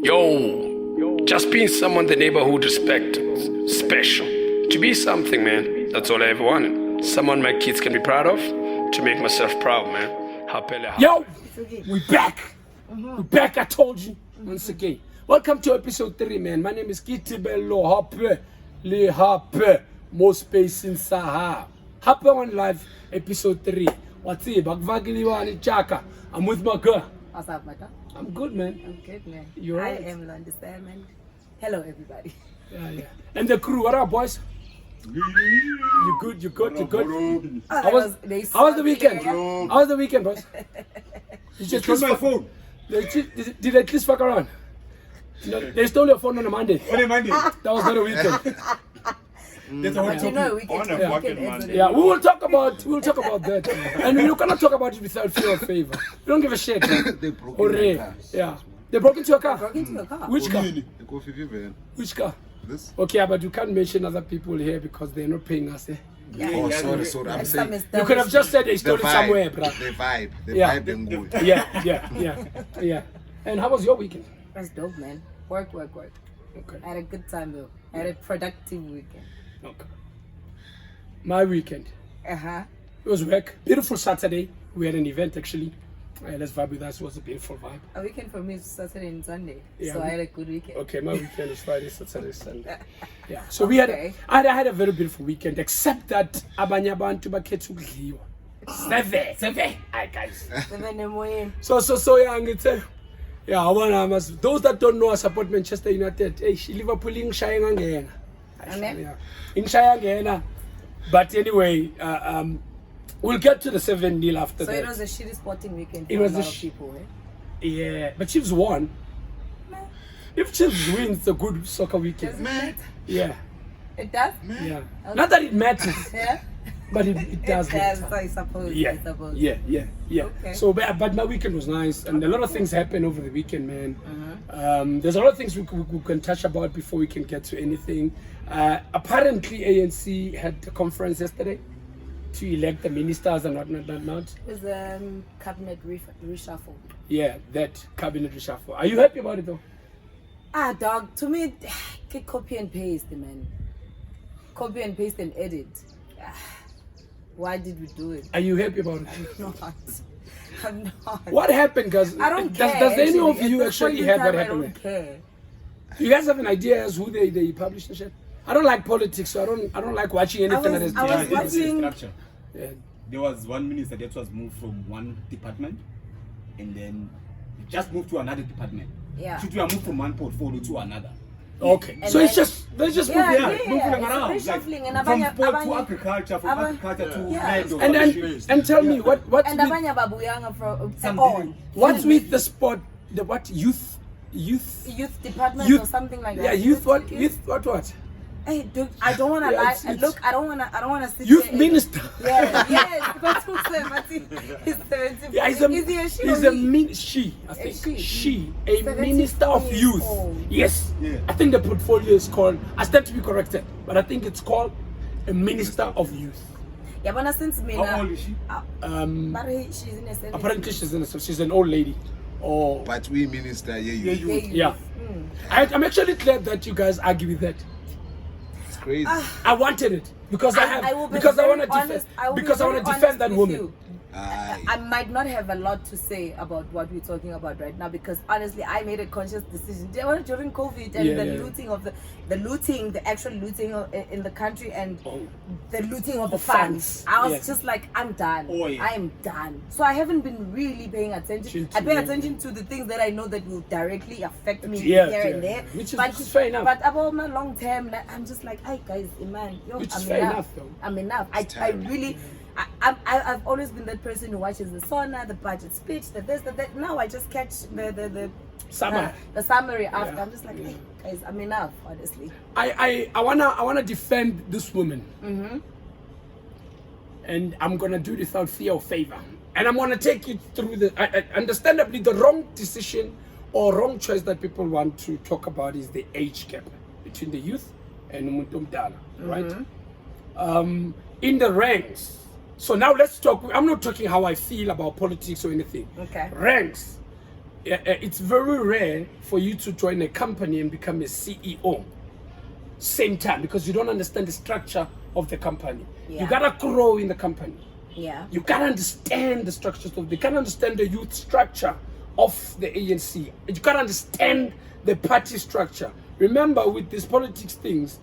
Yo, just being someone the neighborhood respected, special. To be something, man, that's all I ever wanted. Someone my kids can be proud of, to make myself proud, man. Yo, we back. We back, I told you. Once again. Welcome to episode 3, man. My name is Kitibelo Hoppe. Le Hoppe. More space in Saha. Hoppe on live, episode 3. What's it? Chaka. I'm with my girl. What's up, Mata? I'm good, man. I'm good, man. You're right. I am Londa Salmon. Hello, everybody. Yeah. And the crew, what up, boys? You good? Oh, How was the weekend? How was the weekend, boys? You just Use my phone. Did they at least fuck around? No, they stole your phone on a Monday. On a Monday. That was not a weekend. That's a whole You know, topic. we On a can fucking Monday. Yeah, we will talk about that, and we cannot talk about it without fear or favor. We don't give a shit. They broke into my car. Yeah, they broke into your car. broke into your car. Which car? The coffee van. Which car? This? Okay, but you can't mention other people here because they're not paying us. Eh? Oh, sorry. I'm And saying You could have just said they the stole it somewhere, vibe. bro. The Yeah. vibe and good. Yeah. And how was your weekend? That's dope, man. Work. Okay. I had a good time, though. I had a productive weekend. Okay. My weekend. Uh-huh. It was work. Beautiful Saturday. We had an event actually. Let's vibe with us. It was a beautiful vibe. A weekend for me is Saturday and Sunday. Yeah, So I had a good weekend. Okay, my weekend is Friday, Saturday, Sunday. Yeah. So we had Okay. I had a very beautiful weekend, except that abanye abantu bakhetha ukudliwa. Seven. Hi guys. So young it's yeah, I want those that don't know I support Manchester United. Hey, Liverpool ingishaya ngangena. Amen. Yeah. Ingishaya ngena. But anyway, we'll get to the 7-0 after So that. it was a shitty sporting weekend for It a was lot a of people, eh? Yeah, but Chiefs won. If Chiefs win, it's a good soccer Does weekend. it matter? Yeah. It does? Yeah. Okay. Not that it matters, Yeah? but it does It does, matter. I suppose. Yeah. I suppose. Yeah. Okay. So, but my weekend was nice, and a lot of things happened over the weekend, man. Uh-huh. There's a lot of things we can touch about before we can get to anything. Apparently, ANC had a conference yesterday to elect the ministers and not. It was cabinet reshuffle. Yeah, that cabinet reshuffle. Are you happy about it though? Ah, dog. To me, copy and paste, man. Copy and paste and edit. Ah, why did we do it? Are you happy about it? I'm not. What happened, guys? I don't care. Does any of actually. you At this actually point in have time, what I happened? don't care. Do you guys have an idea as who they published and shit? I don't like politics, so I don't like watching anything that is I was It was a watching- structure. Yeah. There was one minister that was moved from one department and then it just moved to another department. Yeah. Should we have moved from one portfolio to another? Okay. And So it's then- just they just Yeah, moving yeah. out. Moving it's around. reshuffling and from abanye- sport to abanye- agriculture, from abanye- agriculture to Yeah. land. or And whatever. and tell me what And with, abanye babuyanga from Something. all what's with the sport, the what youth youth department Youth- or something like that. yeah, youth what? Hey, dude, I don't wanna Yeah, lie. it's- Look, I don't wanna sit Youth here and- minister. Yes, that's what I'm saying. He's 70. Yeah, Is he a she? he's or a he? she, I think. she? She, a 74 minister of years youth. old. Yes. Yeah. I think the portfolio is called, I stand to be corrected, but I think it's called a minister of youth. Yeah, but since me How old is she? but she's in a 70s. Apparently she's an old lady. Oh, But we minister, Yeah, you. you. yeah. I'm actually glad that you guys argue with that. It's crazy. I wanted it because I will be want to very defend honest- I will be because I very want to honest defend that with woman. you. Aye. I might not have a lot to say about what we're talking about right now because honestly, I made a conscious decision during COVID and the actual looting in the country and the looting of the funds. I was Yes. just like, I'm done. Oh, yeah. I am done. So I haven't been really paying attention. I pay attention to the things that I know that will directly affect me Yeah, here and yeah. there. Which is fair enough. But about my long term, I'm just like, hey guys, man, Which is I'm fair enough. enough, though. I'm enough. I time. really. I've always been that person who watches the sauna, the budget speech, the this, the that. Now I just catch the summary after. Yeah. I'm just like, hey, guys, I'm enough, honestly. I wanna defend this woman, and I'm gonna do it without fear or favor, and I'm gonna take you through understandably the wrong decision or wrong choice that people want to talk about is the age gap between the youth and umuntu omdala, right? In the ranks. So now let's talk. I'm not talking how I feel about politics or anything. Okay. Ranks. it's very rare for you to join a company and become a CEO same time, because you don't understand the structure of the company. Yeah. You gotta grow in the company. Yeah. You gotta understand the structures of. You gotta understand the youth structure of the ANC. You gotta understand the party structure. Remember, with these politics things,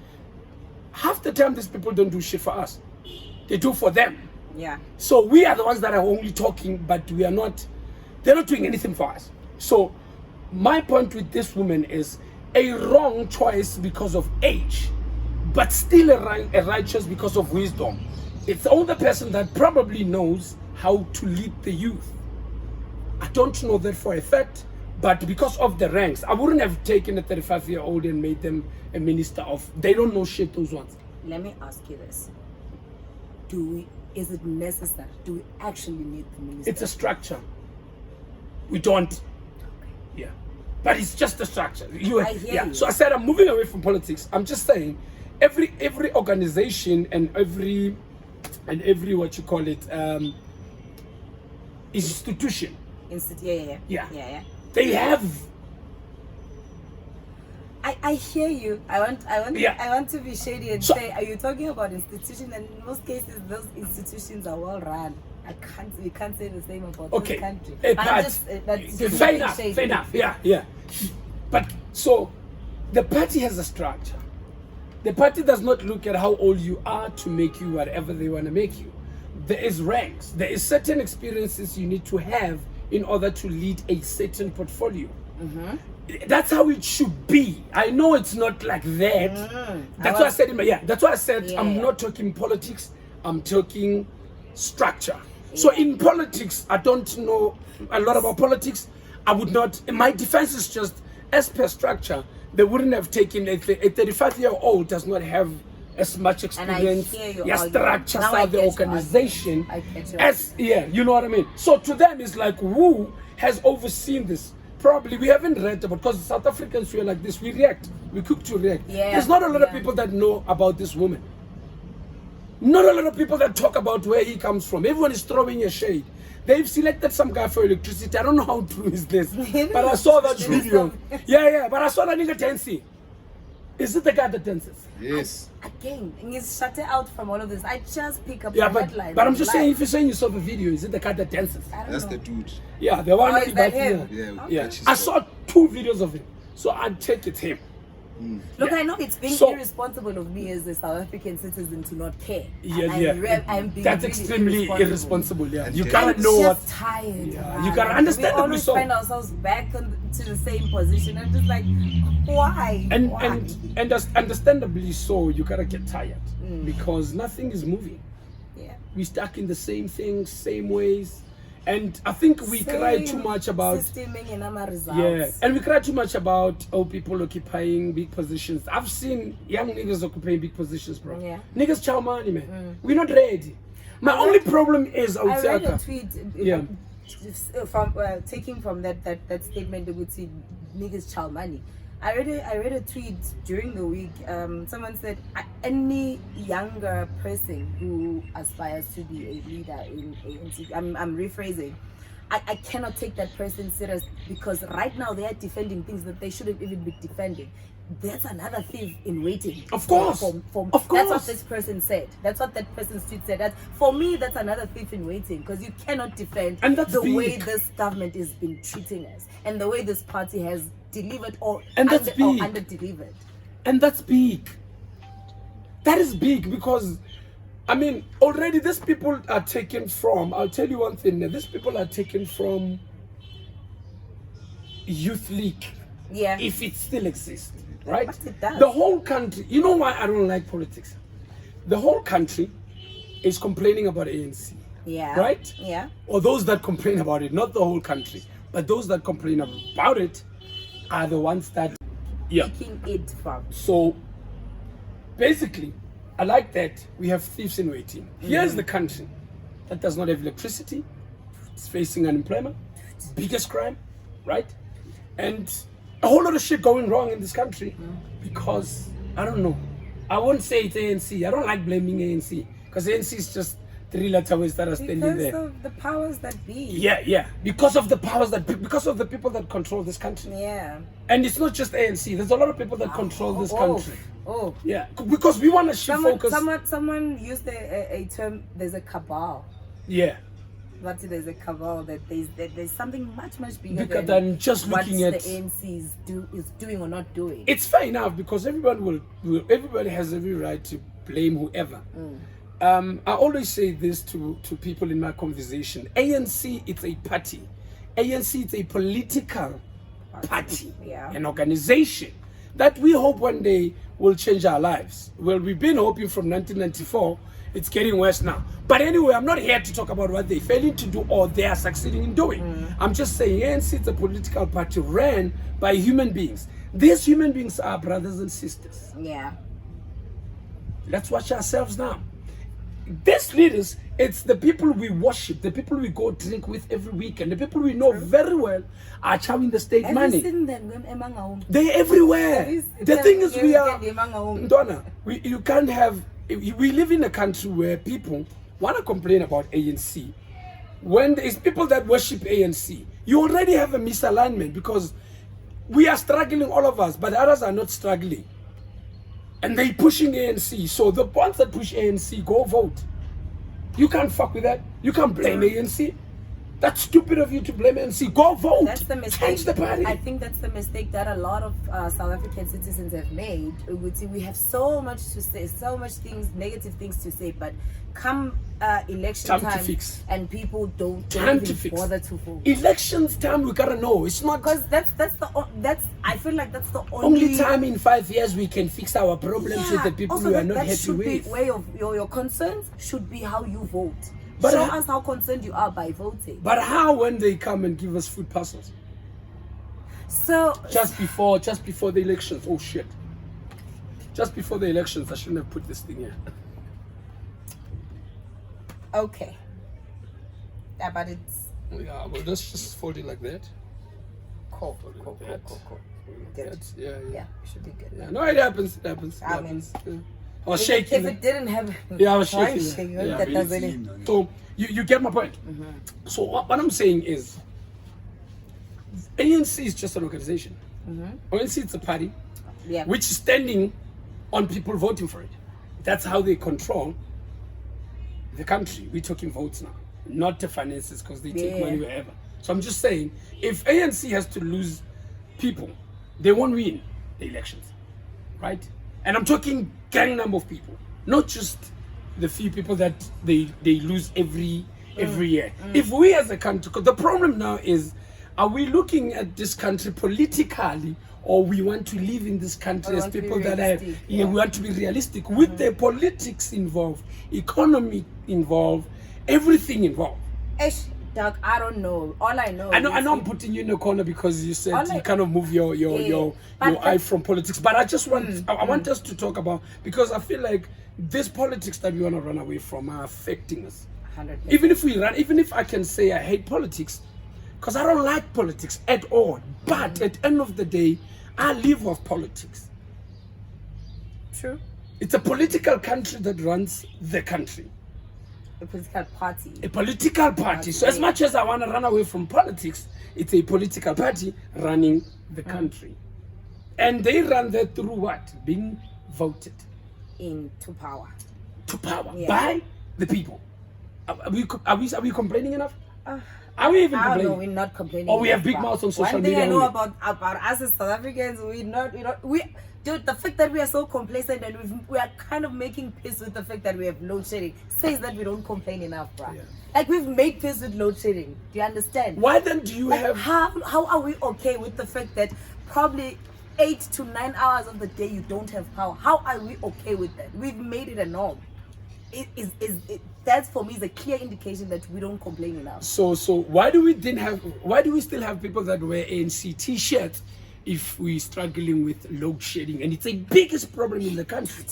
half the time these people don't do shit for us. They do for them. Yeah. So we are the ones that are only talking, but we are not. They're not doing anything for us. So my point with this woman is a wrong choice because of age, but still a righteous because of wisdom. It's the only person that probably knows how to lead the youth. I don't know that for a fact, but because of the ranks, I wouldn't have taken a 35-year-old and made them a minister of. They don't know shit, those ones. Let me ask you this: is it necessary? Do we actually need the minister? It's a structure. We don't. Yeah. But it's just a structure. I hear you. So I said I'm moving away from politics. I'm just saying every organization and every what you call it institution. Yeah. They have. I hear you. I want to be shady and So- say, are you talking about institutions? And in most cases, those institutions are well run. We can't say the same about Okay. this country. But I'm just, that's fair enough. shady. Fair enough. Yeah. But so the party has a structure. The party does not look at how old you are to make you whatever they want to make you. There is ranks. There is certain experiences you need to have in order to lead a certain portfolio. That's how it should be. I know it's not like that. That's why I said that's why I said I'm not talking politics. I'm talking structure. So in politics, I don't know a lot about politics. I would not. My defense is just as per structure. They wouldn't have taken a 35-year-old does not have as much experience, hear you arguing. structure, Now I of the get you organization arguing. I get you as you know what I mean. So to them, it's like who has overseen this? Probably we haven't read about, because South Africans we are like this. We react. We cook to react. Yeah, There's not a lot of yeah. people that know about this woman. Not a lot of people that talk about where he comes from. Everyone is throwing a shade. They've selected some guy for electricity. I don't know how true is this, but I saw that video. Yeah, but I saw that nigga dancing. Is it the guy that dances? Yes. Again, he's shut out from all of this. I just pick up Yeah, the but headline. I'm just saying, if you're saying you saw the video, is it the guy that dances? I don't That's know. the dude. Yeah, the one. Oh, is that but- him? Yeah. Yeah, Catchy I stuff. saw 2 videos of him, so I'd take it him. Look, Yeah. I know it's being So- irresponsible of me as a South African citizen to not care. Yeah, And I'm being That's really extremely irresponsible. Yeah, you And gotta I'm know what. just tired. Yeah, man. you gotta Like, understand We that always so. find ourselves back to the same position. I'm just like, why? And Why? understandably so, you gotta get tired because nothing is moving. Yeah. We stuck in the same things, same ways, and I think we cry too Same much about. systeming in our results. Yeah, and we cry too much about people occupying big positions. I've seen young niggas occupying big positions, bro. Yeah. Niggas chow money, man. We're not ready. My only problem is I read a Outsaka. tweet Yeah. from taking from that statement that would see niggas child money. I read a tweet during the week. Someone said any younger person who aspires to be a leader in ANC, I'm rephrasing. I cannot take that person serious because right now they are defending things that they shouldn't even be defending. That's another thief in waiting. Of course. Of Of That's what course. this person said. That's what that person's tweet said. That for me, that's another thief in waiting because you cannot defend And that's the way big. this government has been treating us and the way this party has delivered or And that's big. under delivered. And that's big. That is big because, I mean, already these people are taken from, I'll tell you one thing, these people are taken from Youth League, Yeah. if it still exists, right? But it does. The whole country, you know why I don't like politics? The whole country is complaining about ANC, Yeah. right? Yeah. Or those that complain about it, not the whole country, but those that complain about it are the ones that, yeah. Taking it from. So basically, I like that we have thieves in waiting. Here's the country that does not have electricity, it's facing unemployment, biggest crime, right? And a whole lot of shit going wrong in this country because, I don't know, I won't say it's ANC. I don't like blaming ANC because ANC is just three letter words that are standing Because there. of the powers that be. Yeah. Because of the powers because of the people that control this country. Yeah. And it's not just ANC. There's a lot of people that control this country. Oh. Yeah, because we want to shift focus. Someone used a term. There's a cabal. Yeah. But there's a cabal that there's something much bigger than just looking what at the ANC is doing or not doing. It's fair enough because everybody has every right to blame whoever. I always say this to people in my conversation. ANC, it's a party. ANC, it's a political party, Yeah. an organization that we hope one day will change our lives. Well, we've been hoping from 1994. It's getting worse now. But anyway, I'm not here to talk about what they're failing to do or they are succeeding in doing. I'm just saying ANC is a political party ran by human beings. These human beings are brothers and sisters. Yeah. Let's watch ourselves now. These leaders, it's the people we worship, the people we go drink with every weekend, the people we know very well are chowing the state Have money. you seen them emang home? They're everywhere. The thing is, we are, emang home. Donna, you can't have, we live in a country where people want to complain about ANC. When there's people that worship ANC, you already have a misalignment because we are struggling, all of us, but others are not struggling. And they pushing ANC. So the ones that push ANC, go vote. You can't fuck with that. You can't blame ANC. That's stupid of you to blame ANC. Go vote. That's the mistake. Change the party. I think that's the mistake that a lot of South African citizens have made. We have so much to say, so much things, negative things to say, but come election Time to time fix. and people don't Time to even fix. bother to vote. Elections time, we gotta know. It's not Because I feel like that's the only time in 5 years we can fix our problems with the people also we are that, not that happy should be with. way of your concerns should be how you vote. But Show how- us how concerned you are by voting. But how when they come and give us food parcels? So Just before the elections. Oh shit. Just before the elections, I shouldn't have put this thing here. okay. Yeah, but it's Yeah, well, let's just fold it like that. cool. Fold it Cool. like that. Cool. Fold it like Good. that. Yeah. Yeah, it should be good. Yeah, no, it happens. It happens. It I mean, happens. Yeah. I was shaking. If it didn't have, Yeah, I was why shaking. Yeah, that really doesn't. seeing, So you get my point. So what I'm saying is, ANC is just an organization. ANC it's a party Yeah. which is standing on people voting for it. That's how they control the country. We're talking votes now, not the finances, because they take Yeah. money wherever. So I'm just saying, if ANC has to lose people, they won't win the elections, right? And I'm talking gang number of people, not just the few people that they lose every year. If we as a country, 'cause the problem now is, are we looking at this country politically, or we want to live in this country Or as want to be people that have, realistic, we want to be realistic with the politics involved, economy involved, everything involved. Ish, Doug, I don't know. All I know. I know is I'm putting you in a corner because you said All you I- kind of move your But eye from politics. But I just want I want us to talk about, because I feel like this politics that we want to run away from are affecting us. 100%. Even if I can say I hate politics, because I don't like politics at all. But at the end of the day, I live off politics. True. It's a political country that runs the country. A political party. A political party. So as much as I want to run away from politics, it's a political party running the country. And they run that through what? Being voted Into power. to power Yeah. by the people. Are we complaining enough? Are we even I don't know. complaining? We're not complaining. Or we have enough, big but mouths on social One thing media I know only. about us as South Africans, dude, the fact that we are so complacent and we are kind of making peace with the fact that we have load shedding says that we don't complain enough, bruh. Yeah. Like we've made peace with load shedding. Do you understand? Why then do you Like, have... how are we okay with the fact that probably 8 to 9 hours of the day you don't have power? How are we okay with that? We've made it a norm. That for me is a clear indication that we don't complain enough. So why do we still have people that wear ANC t-shirts if we're struggling with load shedding? And it's the biggest problem in the country.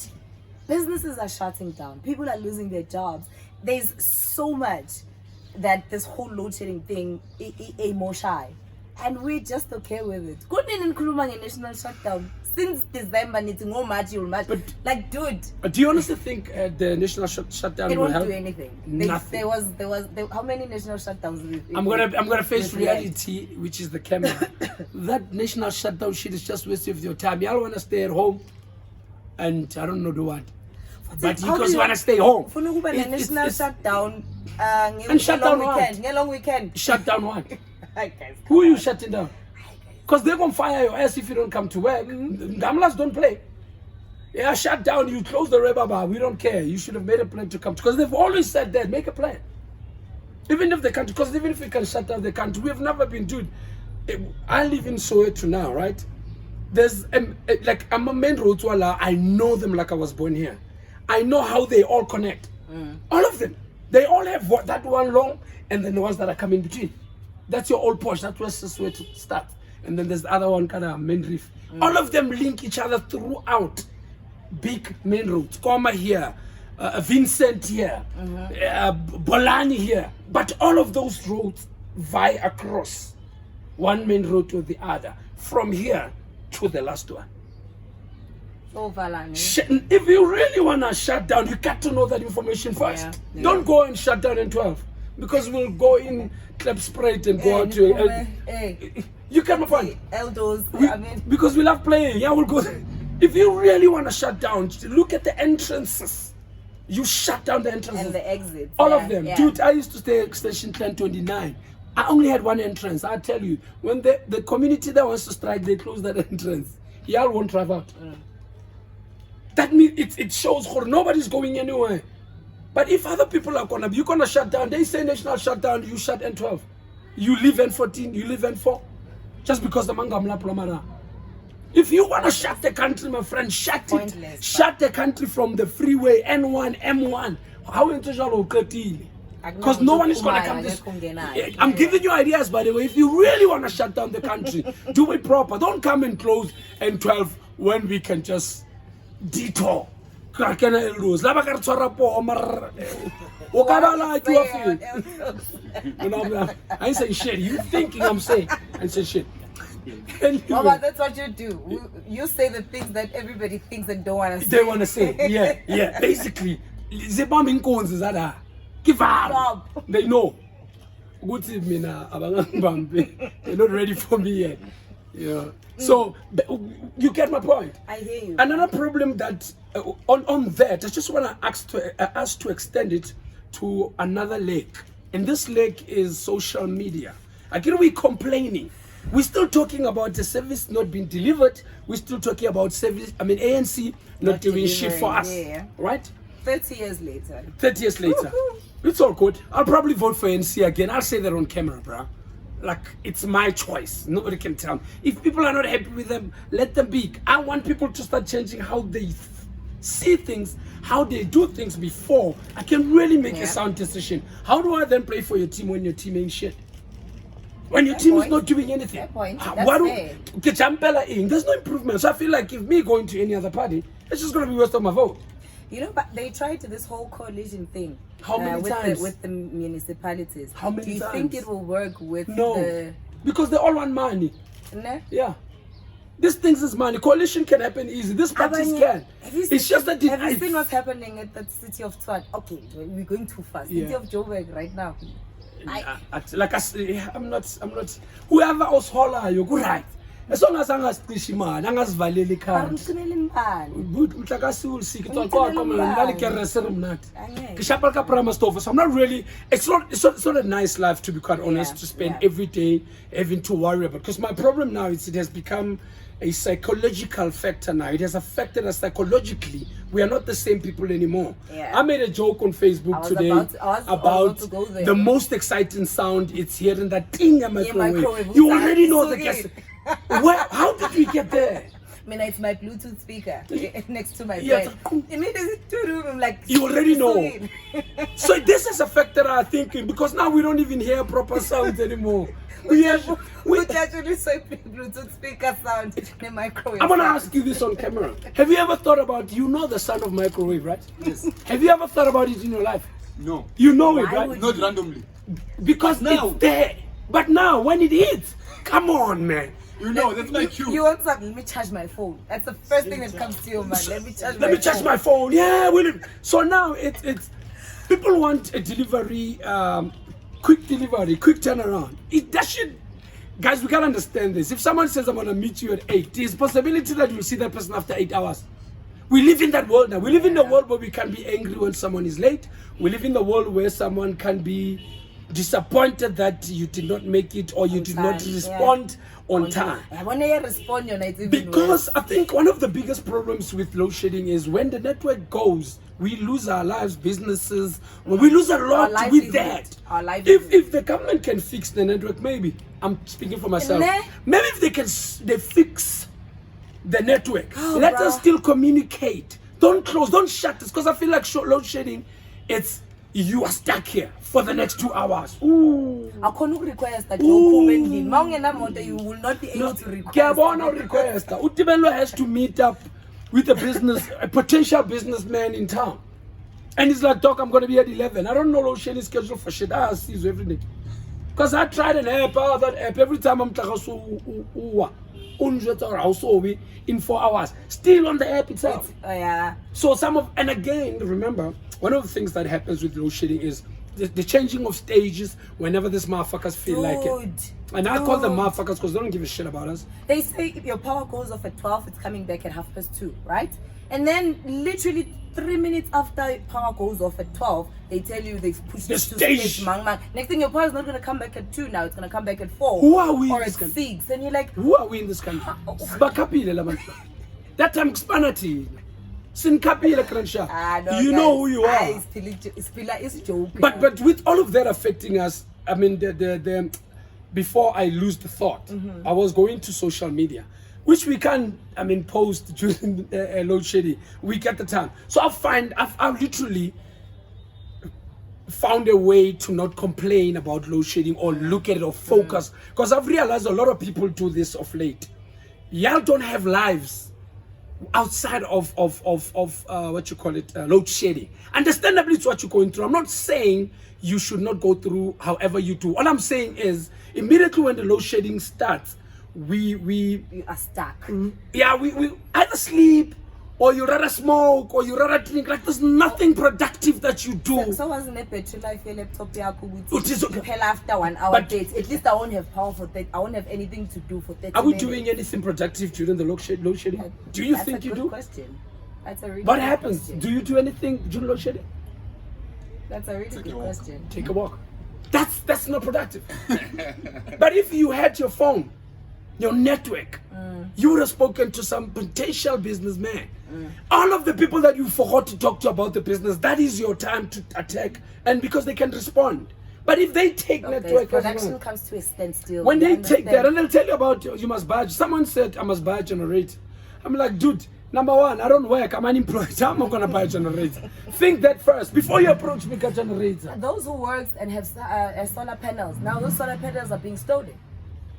Businesses are shutting down. People are losing their jobs. There's so much that this whole load shedding thing is more shy. And we're just okay with it. Couldn't in Kuluma national shutdown. since December, it's no March, you'll March. But- Like, dude, Do you honestly think the national shutdown it will won't help? do anything. Nothing. There was how many national shutdowns? I'm gonna face with React? reality, which is the camera. That national shutdown shit is just waste of your time. Y'all wanna stay at home, and I don't know do what. But How because do you wanna stay home, For no It- national it's- shutdown. And shut down what? Long weekend. shut down what? Hi, guys. Who are you shutting down? Because they're gonna fire your ass if you don't come to work. Gamlas don't play. Yeah, shut down. You close the rebaba. We don't care. You should have made a plan to come. Because they've always said that. Make a plan. Even if they can't, because even if we can shut down the country, we have never been, dude. I live in Soweto now, right? There's like I'm a main road to Allah. I know them like I was born here. I know how they all connect. All of them. They all have that one long, and then the ones that are coming between. That's your old Porsche. That's where Soweto starts. And then there's the other one, kind of main reef. All of them link each other throughout big main roads. Koma here, Vincent here, Bolani here. But all of those roads vie across one main road to the other, from here to the last one. Oh, Valani. If you really want to shut down, you got to know that information first. Yeah. Don't go and shut down in 12, because we'll go in clap sprite and go out to. You get my point? Eldos. I mean, Because we love playing. Yeah, we'll go. If you really want to shut down, look at the entrances. You shut down the entrances. and the exits. All yeah, of them. yeah. Dude, I used to stay at Station 1029. I only had one entrance. I tell you, when the community that wants to strike, they close that entrance. Y'all won't drive out. That means it shows nobody's going anywhere. But if other people are you're gonna shut down. They say national shutdown, you shut N12. You leave N14, you leave N4. Just because the mangamla plomara. If you wanna shut the country, my friend, shut it. Pointless, Shut the country from the freeway, N1, M1. How because no one is gonna come this. I'm giving you ideas, by the way. If you really wanna shut down the country, do it proper. Don't come and close N12 when we can just detour. I ain't saying shit. You thinking I'm saying? I ain't saying shit. Mama, that's what you do. You say the things that everybody thinks and don't want to say. They want to say, yeah. Basically, the bombing cones is that give up. They know. Good evening, they're not ready for me yet. Yeah. So you get my point. I hear you. Another problem that on that, I just want to ask to extend it to another leg, and this leg is social media. Again, we're complaining. We're still talking about the service not being delivered. We're still talking about service. I mean, ANC not doing shit for us, right? 30 years later. 30 years later. It's all good. I'll probably vote for ANC again. I'll say that on camera, bro. Like, it's my choice. Nobody can tell me. If people are not happy with them, let them be. I want people to start changing how they see things, how they do things before I can really make a sound decision. How do I then play for your team when your team ain't shit? When your team is not doing anything? Fair point. There's no improvement. So I feel like if me going to any other party, it's just going to be waste of my vote. You know, but they tried this whole coalition thing. How many with times? With the municipalities. How many Do you times? think it will work with No, because they all want money. No? Yeah. These things is money. Coalition can happen easy. This parties can. It's just that have you seen what's happening at the city of Tshwane? Okay, we're going too fast. Yeah. City of Joburg right now. I'm not. Whoever else holler, you're good, right? As long as angasicishiman, angasivaleli khanda. Barumcimela imbali. Mhlakasi will see. It's so I'm not really. It's not a nice life, to be quite honest. To spend every day having to worry about. Because my problem now is it has become a psychological factor now. It has affected us psychologically. We are not the same people anymore. Yeah. I made a joke on Facebook today about the most exciting sound. It's hearing that thing in microwave. You already know the guess. How did we get there? I mean, it's my Bluetooth speaker next to my bed. I'm like, you already know. So this has affected our thinking, because now we don't even hear proper sounds anymore. We actually say Bluetooth speaker sound in the microwave. I'm gonna ask you this on camera. Have you ever thought about, the sound of microwave, right? Yes. Have you ever thought about it in your life? No. You know it, right? Not randomly. Because now it's there. But now when it hits, come on, man. You know, that's my cue. You want something? Let me charge my phone. That's the first thing that comes to your mind. Let me charge my Let me charge phone. my phone. Yeah, so now it's people want a delivery, quick delivery, quick turnaround. That should, guys, we can't understand this. If someone says I'm gonna meet you at 8, there's possibility that you'll see that person after 8 hours. We live in that world now. We live in the world where we can be angry when someone is late. We live in the world where someone can be disappointed that you did not make it or you did not time, respond on time. When you respond, you're not even Because I think one of the biggest problems with load shedding is when the network goes, we lose our lives, businesses. We lose a lot with livelihood. that. Our livelihood. If the government can fix the network, maybe I'm speaking for myself. Nah. Maybe if they fix the network, Oh, let bruh. us still communicate. Don't close, don't shut this. Because I feel like load shedding, it's you are stuck here for the next 2 hours. Ooh. I can't request that Ooh. you will not be able to request. Kiyabona request. Utibelo has to meet up with a potential businessman in town. And he's like, Doc, I'm going to be at 11. I don't know load shedding schedule for shit. I see you every day. Because I tried an app, that app, every time I'm in 4 hours. Still on the app itself. Yeah. So and again, remember, one of the things that happens with load shedding is the changing of stages whenever these motherfuckers feel like it. And I call them motherfuckers because they don't give a shit about us. They say if your power goes off at 12, it's coming back at 2:30, right? And then literally 3 minutes after power goes off at 12, they tell you they've pushed The it to stage. stage. Next thing, your power is not going to come back at 2 now. It's going to come back at 4. Who are we in Or at this 6. country? And you're like, Who are we in this country? Sibakapile la bantu. That time kuspanati. Sinkapile Kransha. You know who you are. It's joking. But with all of that affecting us, I mean, the before I lose the thought, I was going to social media, which we can, I mean, post during load shedding week at the time. So I've literally found a way to not complain about load shedding or look at it or focus, because I've realized a lot of people do this of late. Y'all don't have lives outside of what you call it, load shedding. Understandably, it's what you're going through. I'm not saying you should not go through however you do. All I'm saying is immediately when the load shedding starts, we you are stuck. yeah, we either sleep or you rather smoke or you rather drink. Like there's nothing productive that you do. So wasn't it better life your laptop It is okay. after 1 hour But- date? At least I won't have power for that. I won't have anything to do for 30 Are we minutes. doing anything productive during the load shedding? Do you That's think a you good do? Question. That's a really What good happens? question. Do you do anything during load shedding? That's a really good a walk. question. Take a walk. That's not productive. But if you had your phone, your network, you would have spoken to some potential businessman. All of the people that you forgot to talk to about the business, that is your time to attack, and because they can respond. But if they take Okay, network as production well, comes to a standstill. when You they take that understand? and they'll tell you about you must buy. Someone said I must buy a generator. I'm like, dude, number one, I don't work. I'm unemployed. How am I gonna buy a generator? Think that first before you approach me, get a generator. Those who work and have solar panels, now those solar panels are being stolen.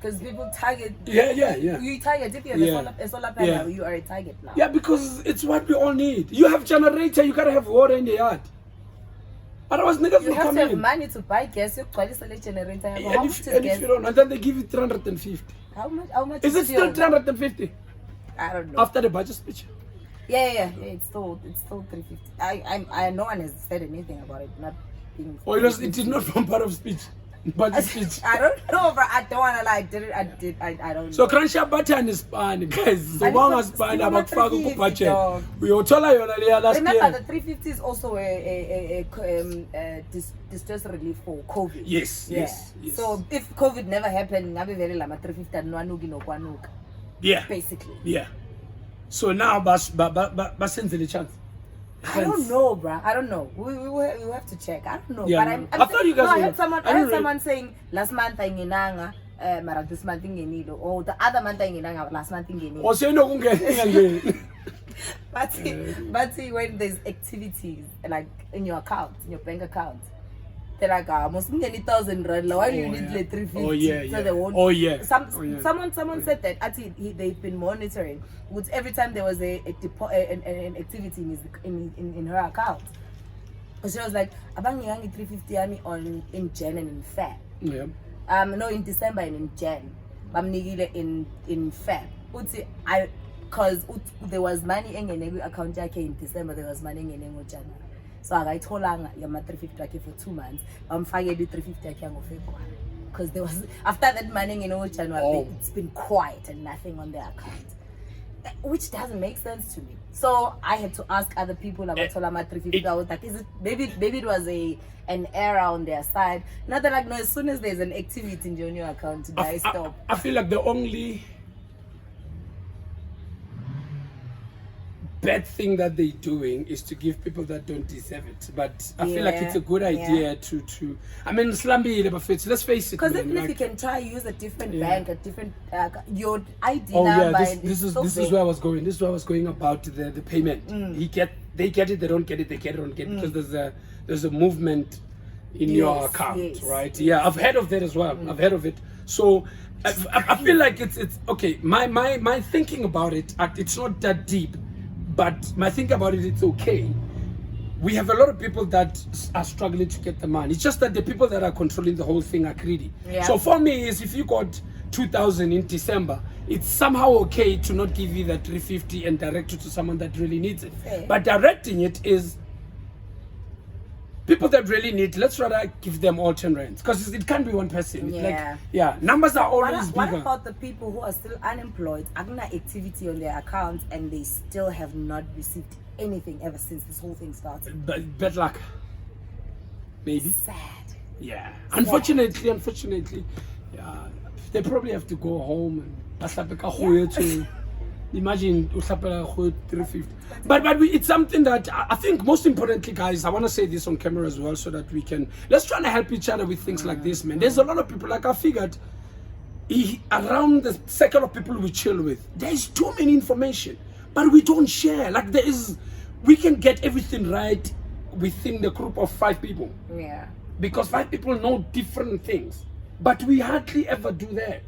Because people target. Yeah. You target. If you have Yeah. a solar panel, Yeah. you are a target now. Yeah, because it's what we all need. You have generator, you gotta have water in the yard. Otherwise, niggas You will have come to have in. money to buy gas. You quite a generator. How And much if, is and gas? if you don't, and then they give you 350. How much Is it still fuel? 350 I don't know. after the budget speech? Yeah. It's still 350. I no one has said anything about it not being. Or it did not form part of speech, budget speech. I don't know, bro. I don't wanna lie. I don't know. So Kransha button is fine, guys. So And long it's as fine still about not Fago 350, budget. dog. We will tell you last Remember, year. the 350 is also a distress relief for COVID. Yes. So if COVID never happened, I'll be very lama 350 and Nwanugi no Kwanuka, Yeah. basically. Yeah. So now, bas the chance. I don't know, bruh. I don't know. We will have to check. I don't know. Yeah, But I thought you guys no, I were- heard someone. I I heard don't know. someone saying last month I nginanga, mara this month nginilo, or the other month I nginanga, last month nginilo. Or say no again. But see, when there's activities like in your account, in your bank account, they're like, almost 1,000 rand. Why do you need like 350? Oh, yeah, So yeah. they won't. Oh, yeah. Someone said that actually they've been monitoring. With every time there was an activity in her account, she was like, "Abang yangi 350 in Jan and in Feb. Yeah. No, in December and in Jan. bamnikile in Feb. Uthi I because there was money engene account yakhe in December, there was money engene ngoJanuary. So akayitholanga yama 350 yakhe for 2 months. Bamfakele i350 yakhe ngoFebruary. Because there was after that money in January, it's been quiet and nothing on their account, which doesn't make sense to me. So I had to ask other people about Tolama 350. I was like, is it maybe it was an error on their side? Not that like no, as soon as there's an activity in your account, guys stop. I feel like the only bad thing that they're doing is to give people that don't deserve it. But I feel like it's a good idea to I mean, Slambi, let's face it. Because man, even like, if you can try use a different bank, a different your ID oh number. yeah, this is where I was going. This is where I was going about the payment. They get it, they don't get it, they get it, don't get it, because there's a movement in your account, right? Yeah, I've heard of that as well. I've heard of it. So I feel like it's okay. My thinking about it, it's not that deep. But my think about it, it's okay. We have a lot of people that are struggling to get the money. It's just that the people that are controlling the whole thing are greedy. Yeah. So for me, is if you got 2,000 in December, it's somehow okay to not give you that 350 and direct it to someone that really needs it. Okay. But directing it is people that really need. Let's rather give them all 10 rands, because it can't be one person. Numbers are always bigger. What about the people who are still unemployed, agna activity on their accounts, and they still have not received anything ever since this whole thing started? Bad luck. Maybe. Sad. Yeah. Unfortunately, yeah. They probably have to go home and to imagine 350. But it's something that I think most importantly, guys, I want to say this on camera as well, so that we can let's try to help each other with things like this, man. There's a lot of people, like I figured around the circle of people we chill with, there's too many information, but we don't share. Like we can get everything right within the group of 5 people. Yeah. Because 5 people know different things, but we hardly ever do that.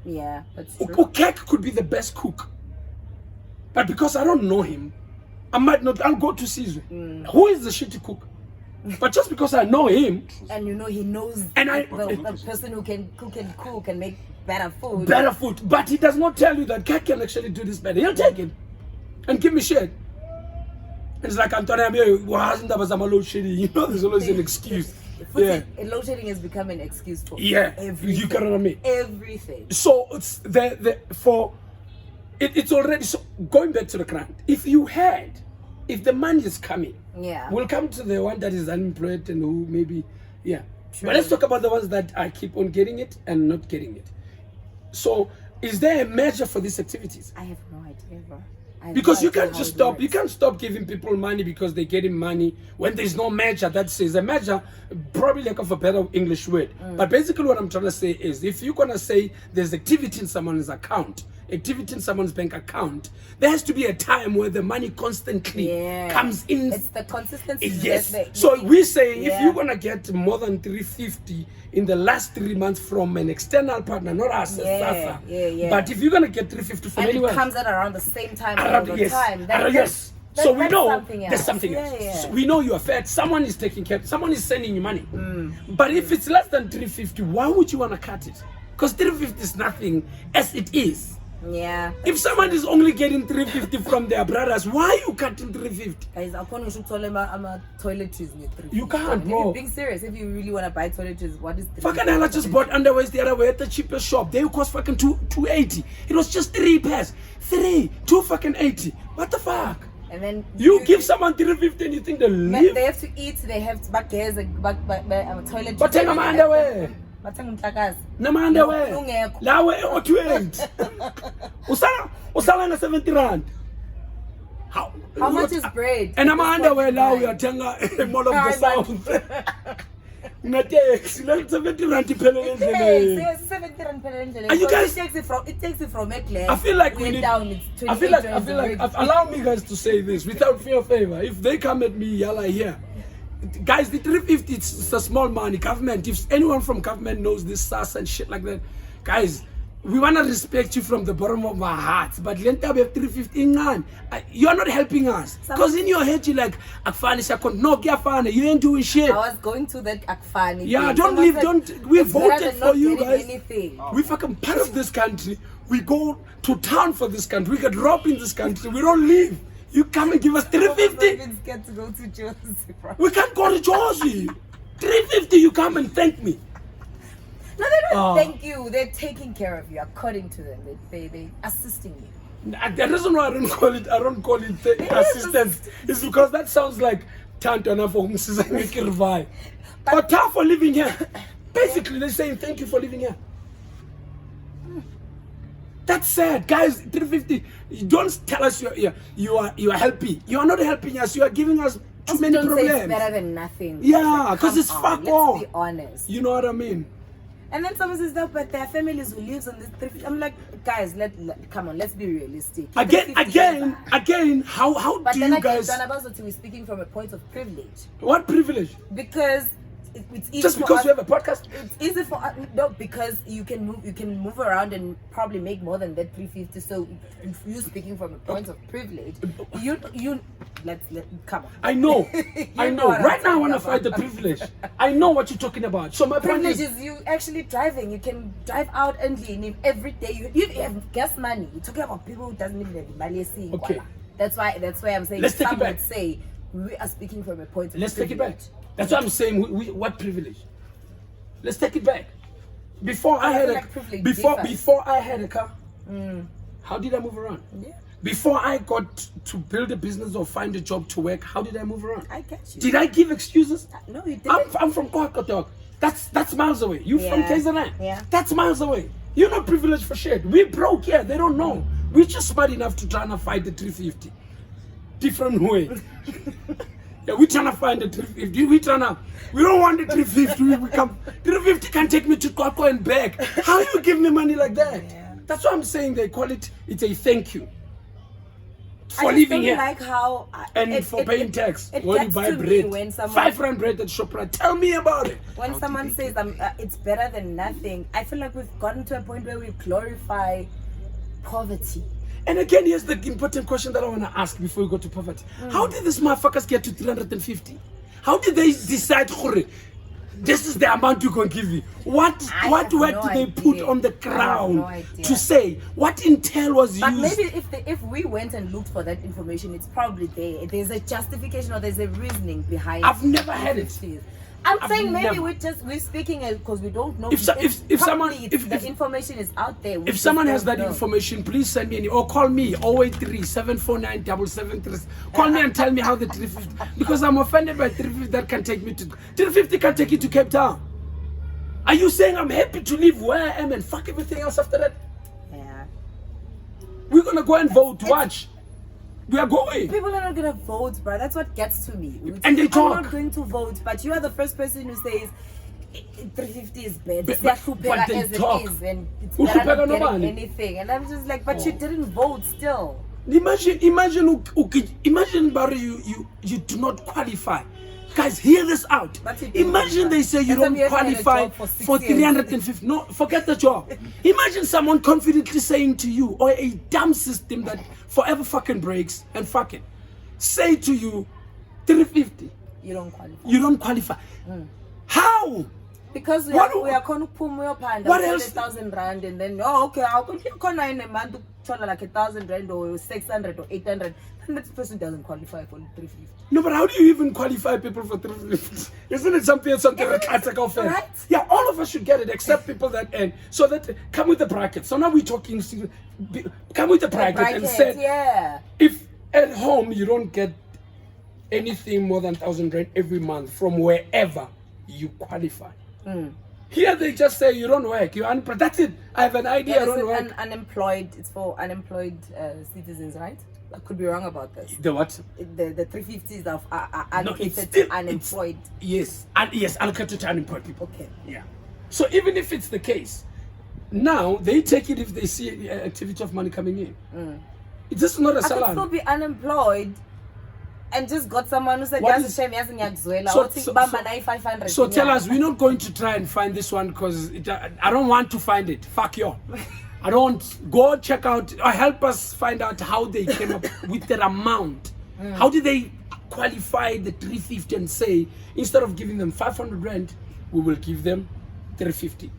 Yeah, that's true. Okek could be the best cook, but because I don't know him, I might not. I'll go to Sizwe. Who is the shitty cook? But just because I know him, and you know he knows, and the person who can cook and make better food. But he does not tell you that Kek can actually do this better. He'll take it and give me shit. It's like Antonio, load shedding. You know, there's always an excuse. Load shedding has become an excuse for everything. You get what I mean? Everything. So it's it's already, so going back to the client. If the money is coming, we'll come to the one that is unemployed and who maybe, True. But let's talk about the ones that I keep on getting it and not getting it. So is there a measure for these activities? I have no idea, bro. Because you can't just stop. You can't stop giving people money because they're getting money when there's no measure that says a measure, probably lack of a better English word. But basically what I'm trying to say is, if you're going to say there's activity in someone's account, activity in someone's bank account, there has to be a time where the money constantly comes in. It's the consistency. Yes. So we're saying if you're going to get more than 350 in the last 3 months from an external partner, not us, but if you're going to get 350 from anyone, it comes at around the same time all the time. Yes. So we know there's something else. So we know you are fed. Someone is taking care. Someone is sending you money. But if it's less than 350, why would you want to cut it? Because 350 is nothing as it is. Yeah. If someone is only getting 350 from their brothers, why are you cutting 350? Guys, I should tell them I'm a toiletries. You can't, bro. If you're being serious, if you really want to buy toiletries, what is 350? Fucking hell, I just bought underwears the other way at the cheapest shop. They cost fucking 280. It was just 3 pairs. 2 fucking 80. What the fuck? And then you give someone 350 and you think they'll live? They have to eat, they have to, but there's a toilet. But take my underwear. Nama underwear. Lawe o 28. Usala na 70 rand. How much is bread? And I'm underwear now. We are telling Mall of the South. Natex, let's 70 rand pelele. 70 rand pelele. And you guys, it takes it from a class. I feel like we need. Down, it's I feel like. Allow me, guys, to say this without fear or favor. If they come at me, yalla here. Guys, the 350, it's a small money. Government, if anyone from government knows this SAS and shit like that, guys, we want to respect you from the bottom of our hearts, but lenta we have 350 ngan. You're not helping us. Because in your head you're like, Akfani second, no, Kiafane, you ain't doing shit. I was going to that Akfani. Yeah, thing. don't Someone leave, said, don't, we "It's better voted than for not you getting guys. anything." We fucking part of this country. We go to town for this country. We get robbed in this country. We don't leave. You come and give us 350. Even scared to go to Jersey, bro. We can't go to Jersey. 350, you come and thank me. No, they don't Oh. thank you. They're taking care of you according to them. They assisting you. The reason why I don't call it assistance is because that sounds like Tantana for whom or tough for living here. Basically, they're saying thank you for living here. That's sad, guys. 350. You don't tell us you are helping. You are not helping us. You are giving us too many Don't say it's problems. better than nothing. Yeah, Like, 'cause come it's on, fuck off. Let's be honest. You know what I mean? And then someone says that, but there are families who lives on this 350. I'm like, guys, come on, let's be realistic. Again, 350 how But do then you again, guys? Donna Basotti, we're speaking from a point of privilege What privilege? because it's easy Just for because us, we have a podcast? it's easy for us, no, because you can move around and probably make more than that 350. So if you speaking from a point of privilege, you come on. I know, I know. what I'm Right now, I want to talking fight the about. privilege. I know what you're talking about. So my point Privilege is, is you actually driving. You can drive out and leave every day. You have gas money. You're talking about people who doesn't even have money. Okay. That's why I'm saying Let's take it some back. would say we are speaking from a point of let's take it back. privilege. That's what I'm saying. What privilege? Let's take it back. Before I had feel a like privilege before differs. before I had a car, how did I move around? Yeah, Before I got to build a business or find a job to work, how did I move around? I get you. Did I give excuses? No, you didn't. I'm from Kwakwatok. That's miles away. You from Yeah. KZN? Yeah. That's miles away. You're not privileged for shit. We broke here. They don't know. We're just smart enough to try and fight the 350. Different way. Yeah, we're trying to find the 350. We don't want the 350. We come. 350 can take me to Kwakwa and back. How you give me money like that? Yeah. That's why I'm saying they call it. It's a thank you for I just living don't here. like how And for paying tax it when you gets buy to me bread, when someone #5 bread at Shoprite. Tell me about it. when someone says it's better than nothing. I feel like we've gotten to a point where we glorify poverty. And again, here's the important question that I want to ask before we go to poverty. How did these motherfuckers get to 350? How did they decide, "Khore, this is the amount you're going to give me"? What I work have did no they put idea. on the I have ground no idea. to say? What intel was But used? maybe if we went and looked for that information, it's probably there. There's a justification or there's a reasoning behind. I've never had it. I'm I've saying maybe never- we're speaking because we don't know. If someone- probably if- the if- information is out there. we If just someone has don't that know. information, please send me or call me 083-749-773. Call me and tell me how the 350, because I'm offended by 350 that can take me to 350 can take you to Cape Town. Are you saying I'm happy to live where I am and fuck everything else after that? Yeah. We're gonna go and vote. Watch. We are going. People are not gonna vote, bro. That's what gets to me. And they talk. I'm not going to vote, but you are the first person who says 350 is bad. But Siyahlupheka they as talk. it is, and it's Uhlupheka better not nobani? getting anything. And I'm just like, but you didn't vote still. Imagine, Barry, you do not qualify. Guys, hear this out. But you didn't Imagine they say you That's why don't we haven't had a qualify job for 6 for years. 350. No, forget the job. Imagine someone confidently saying to you, or a dumb system that forever fucking breaks and fucking say to you, 350. You don't qualify. You don't qualify. How? Because we What- are going to panda what else? 1,000 rand, and then okay, I'll continue in a month to like 1,000 rand or 600 or 800. And that person doesn't qualify for 350. No, but how do you even qualify people for 350? Isn't it something Right? Yeah, all of us should get it except people that end. So that come with the bracket. So now we're talking. Come with the bracket and say yeah. if at home you don't get anything more than 1,000 rand every month from wherever you qualify. Here they just say you don't work. You're unemployed. That's it. I have an idea. I don't work. Unemployed. It's for unemployed citizens, right? I could be wrong about this. The what? The 350s are No, it's allocated still- to unemployed. Yes, yes, allocated to unemployed people. Okay. Yeah. So even if it's the case, now they take it if they see activity of money coming in. It's just not a I could salary. still be unemployed and just got someone who said, What "Yazi is- shame, yazi ngiyakuzwela." So- Uthi so- bamba so- nayi 500 So tell ngenyanga. us, we're not going to try and find this one because I don't want to find it. Fuck you. I don't go check out or help us find out how they came up with that amount. How did they qualify the 350 and say instead of giving them 500 rand, we will give them 350?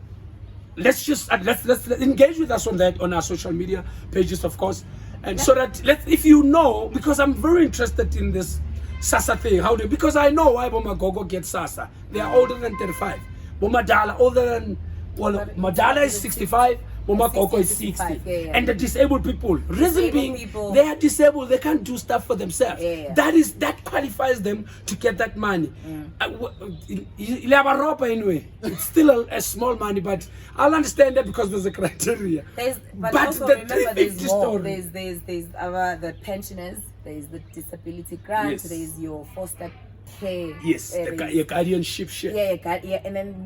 Let's just let's engage with us on that on our social media pages, of course, and so that if you know, because I'm very interested in this SASSA thing. How do, because I know why Boma Gogo gets SASSA. They are older than 35. Boma Dala older than, well, Madala is 65. Boma Gogo is 60. And the disabled people, reason being, they are disabled, they can't do stuff for themselves. That qualifies them to get that money. Anyway, it's still a small money, but I'll understand that because there's a criteria. But also remember, there's more. There's the pensioners, there's the disability grant, there's your foster care. Yes, your guardianship share. Yeah, and then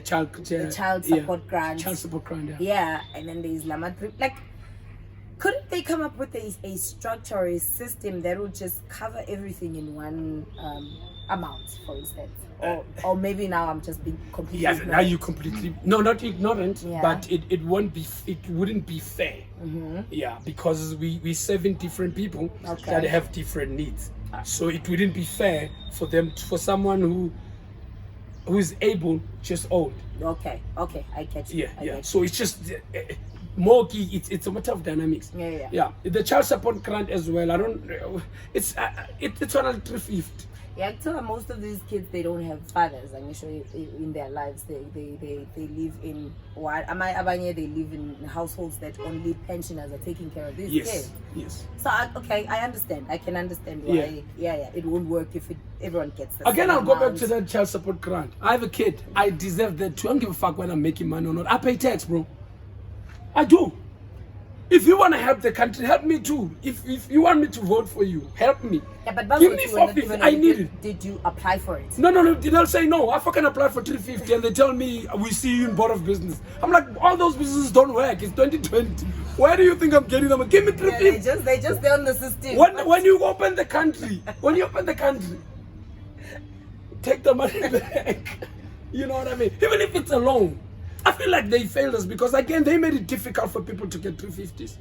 child support grant. Child support grant, yeah, and then there's Lamatri. Like, couldn't they come up with a structure or a system that would just cover everything in one amount, for instance? Or maybe now I'm just being completely ignorant. Now you completely not ignorant, but it wouldn't be fair. Yeah, because we serving different people that have different needs. So it wouldn't be fair for someone who's able, just old. Okay, I catch you. Yeah. So it's just more key. It's a matter of dynamics. Yeah. The child support grant as well. I don't. It's on a 350. Yeah, so most of these kids, they don't have fathers. I'm sure in their lives they live in they live in households that only pensioners are taking care of these kids. Yes. So I understand. I can understand why. It won't work if everyone gets the Again, same I'll go amount. back to that child support grant. I have a kid. I deserve that too. I don't give a fuck whether I'm making money or not. I pay tax, bro. I do. If you want to help the country, help me too. If you want me to vote for you, help me. Yeah, but give me 450. I need it. Did you apply for it? No. They'll say no. I fucking apply for 350 and they tell me we see you in Board of Business. I'm like, all those businesses don't work. It's 2020. Where do you think I'm getting them? Give me 350. Yeah, they just on the system. When you open the country, take the money back. You know what I mean? Even if it's a loan. I feel like they failed us because, again, they made it difficult for people to get 350s.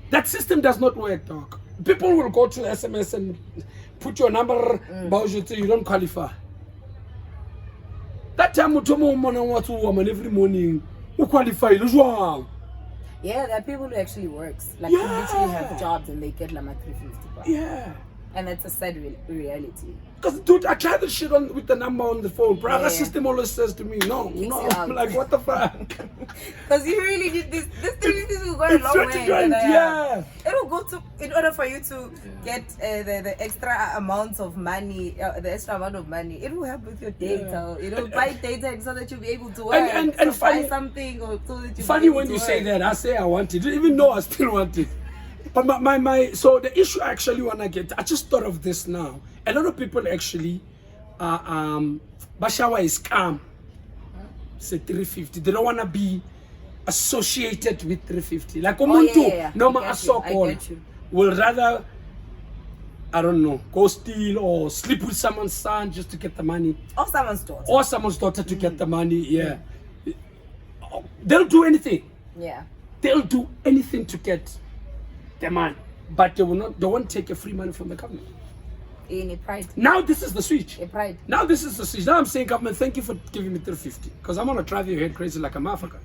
That system does not work, dog. People will go to SMS and put your number, you don't qualify. That time, every morning, you qualify. Yeah, there are people who actually works. Like, who literally have jobs and they get Lama 350. Yeah. And that's a sad reality. Because, dude, I tried the shit with the number on the phone. Bro, the system always says to me, no. I'm like, what the fuck? Because you really did this. This will go a long way. It will go to, in order for you to get the extra amounts of money, the extra amount of money, it will help with your data. You know, buy data so that you'll be able to work. And buy something or so that you funny when you say that, I say I want it, even though I still want it. But so the issue I actually want to get, I just thought of this now. A lot of people actually, Bashawa is calm. Say 350. They don't want to be associated with 350. Like Umuntu, no matter so-called, will rather, I don't know, go steal or sleep with someone's son just to get the money. Or someone's daughter. Or someone's daughter to get the money, yeah. They'll do anything. Yeah. They'll do anything to get the money, but they won't take a free money from the government. In a pride. Now this is the switch. A pride. Now this is the switch. Now I'm saying, government, thank you for giving me 350, because I'm gonna drive your head crazy like I'm African.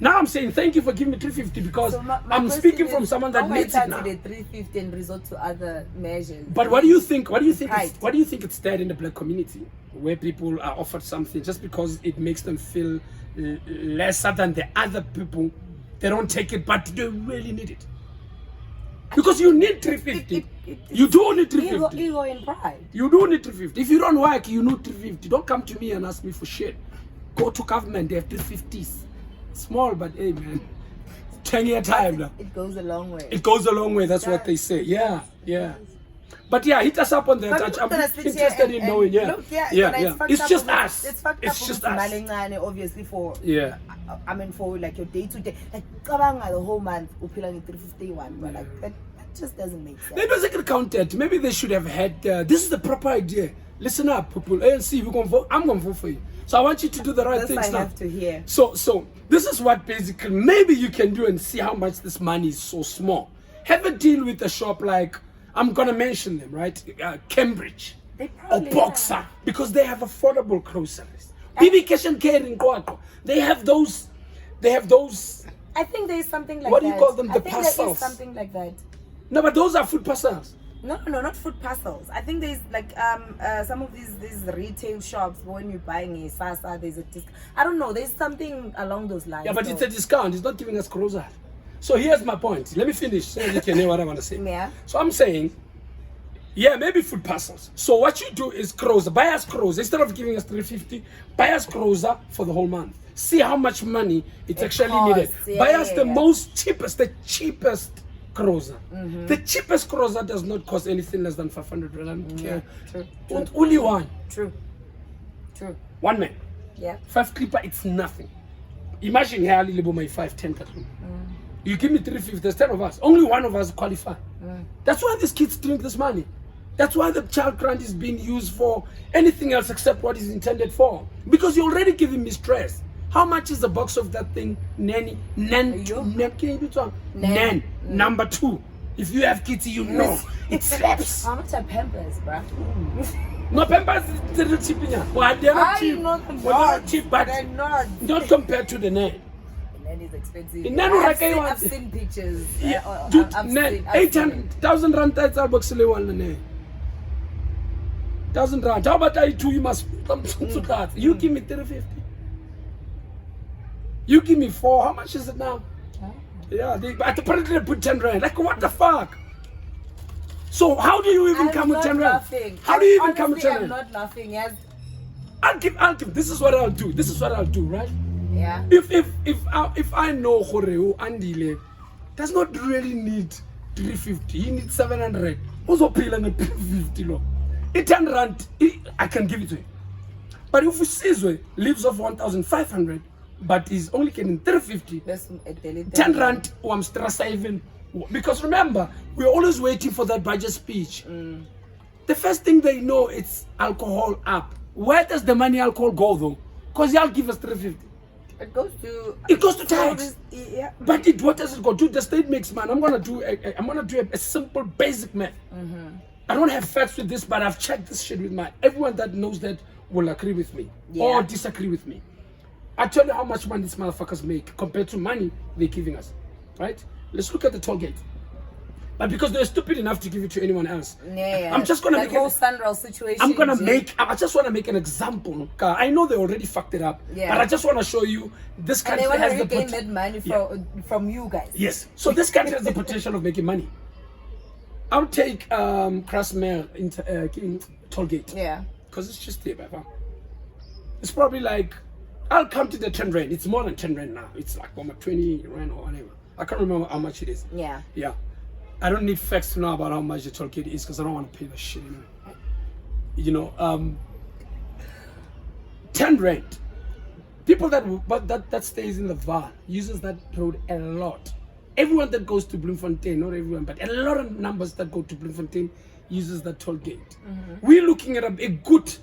Now I'm saying thank you for giving me 350 because I'm speaking from someone that needs it now. 350 and resort to other measures. But what do you think? What do you think? What do you think it's there in the black community, where people are offered something just because it makes them feel lesser than the other people? They don't take it, but they really need it. Because you need 350. You do need 350. Ego and pride. You do need 350. If you don't work, you need 350. Don't come to me and ask me for shit. Go to government, they have 350s. Small, but hey, man. 10-year time now. It goes a long way. It goes a long way, that's what they say. Yeah. But yeah, hit us up on that. I'm interested in knowing. Look, it's just us. It's fucked up just us. Obviously for I mean for like your day to day. Like the whole month upila 351, but like that just doesn't make sense. Maybe they could count that. Maybe they should have had this is the proper idea. Listen up, people. ANC, we're gonna vote. I'm gonna vote for you. So I want you to do the right This things I now. have to hear. So this is what basically maybe you can do and see how much this money is so small. Have a deal with a shop like, I'm gonna mention them, right? Cambridge They or probably Boxer, because they have affordable groceries. BB Cash and Care in Kwako, they have those. I think there's something like that. What do you call them? I The think there parcels? is something like that. No, but those are food parcels. No, not food parcels. I think there's like some of these retail shops when you're buying a Sasa, there's a discount. I don't know. There's something along those lines. Yeah, but so- it's a discount. It's not giving us grocery. So here's my point. Let me finish so you can hear what I want to say. Yeah. So I'm saying, yeah, maybe food parcels. So what you do is grocer, buy us grocer. Instead of giving us 350, buy us grocer for the whole month. See how much money it's It actually costs. needed. Yeah, Buy us the yeah. most cheapest, the cheapest grocer. The cheapest grocer does not cost anything less than 500 rand. True. And only one. True. 1 man. Yeah. 5 clipper, it's nothing. Imagine here, Ali Libo, my 510 carton. You give me 350, there's 10 of us. Only one of us qualify. That's why these kids drink this money. That's why the child grant is being used for anything else except what is intended for. Because you're already giving me stress. How much is the box of that thing? Nan, number 2. If you have kids, you know it slaps. How much are Pampers, bruh? No, Pampers is a little cheap. Well, they're not cheap. Well, They're not cheap, but they're not. not compared to the Nan. Nan is expensive. In Nan, I've seen pictures. Dude, I've Nan, seen it. 800,000 rand, that's our box. 1,000 rand. How about I too? You must. You give me 350. You give me 4. How much is it now? Yeah, apparently they put 10 rand. Like, what the fuck? So how do you even I'm come with not 10 rand? laughing. How do you even come with 10 I'm rand? not laughing. Yes. I'll give. This is what I'll do. This is what I'll do, right? Yeah. If I know Joreu Andile does not really need 350, he needs 700. Also pay like 350 lo. 10 rand, I can give it to him. But if Sizwe lives off 1,500, but he's only getting 350, That's a daily 10 rand, oh, I'm stressed even. Because remember, we're always waiting for that budget speech. The first thing they know, it's alcohol up. Where does the money alcohol go though? Because y'all give us 350. It goes to. It goes to tax. Yeah. But what does it go to? The state makes money. I'm gonna do a simple basic math. I don't have facts with this, but I've checked this shit with everyone that knows that will agree with me or disagree with me. I tell you how much money these motherfuckers make compared to money they're giving us. Right? Let's look at the toll gate. But because they're stupid enough to give it to anyone else, Yeah. I'm just gonna that make whole Sunrail situation. I just want to make an example. I know they already fucked it up, Yeah. but I just want to show you this And country they want has to the regain potential. that money from you guys. Yes. So this country has the potential of making money. I'll take Krasmer in Tollgate. Yeah. Because it's just there, Baba. It's probably like, I'll come to the 10 rand. It's more than 10 rand now. It's like 20 rand or whatever. I can't remember how much it is. Yeah. Yeah. I don't need facts to know about how much the tollgate is because I don't want to pay the shit anyway. You know, 10 rand. People that stays in the Vaal uses that road a lot. Everyone that goes to Bloemfontein, not everyone, but a lot of numbers that go to Bloemfontein uses that toll gate. We're looking at a good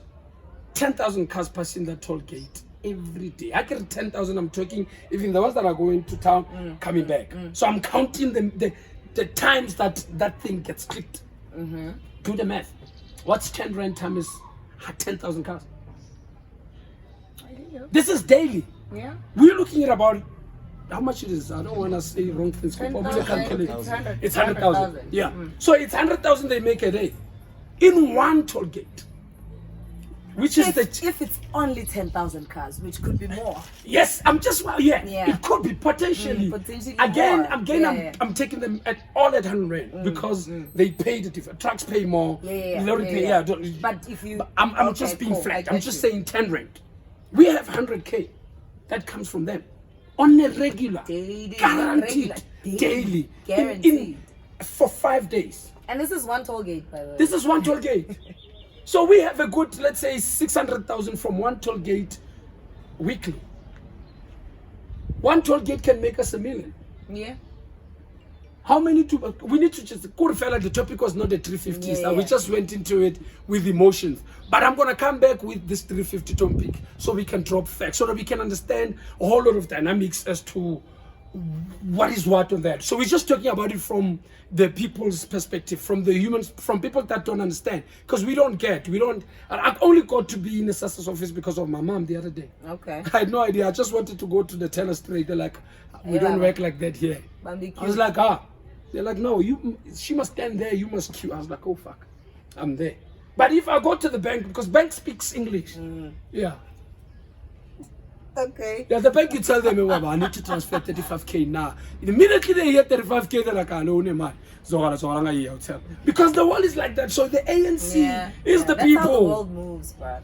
10,000 cars passing that toll gate every day. I get 10,000. I'm talking even the ones that are going to town coming back. So I'm counting the times that thing gets clicked. Do the math. What's 10 rand times 10,000 cars? This is daily. Yeah. We're looking at about how much it is. I don't want to say wrong things. 10,000. It's 100,000. Yeah. So it's 100,000 they make a day in one toll gate, which is If it's only 10,000 cars, which could be more. Yes, I'm just Yeah. It could be potentially. Potentially Again, more. I'm taking them at all at 100 rand because they pay the different. Trucks pay more. Lorry pay. Yeah. But if you. I'm Okay, just being cool, flat. I I'm get just you. saying 10 rand. We have 100K that comes from them on a regular, Daily, guaranteed, regular, daily, guaranteed. for 5 days. And this is one toll gate, by the way. This is one toll gate. So we have a good, let's say, 600,000 from one toll gate weekly. One toll gate can make us $1 million. Yeah. How many to we need to just the topic was not a 350, so we Yeah. just went into it with emotions. But I'm gonna come back with this 350 topic so we can drop facts, so that we can understand a whole lot of dynamics as to what is what on that. So we're just talking about it from the people's perspective, from the humans, from people that don't understand, because we don't. I only got to be in the SASSA's office because of my mom the other day. Okay. I had no idea. I just wanted to go to the teller straight. They're like, we don't work like that here. I was like, they're like, no, she must stand there, you must queue. I was like, oh fuck, I'm there. But if I go to the bank, because bank speaks English, yeah, Okay. the bank, you tell them, well, I need to transfer 35k now. Immediately they hear 35k, they're like, I know, because the world is like that. So the ANC is the that's people. How the world moves, bro.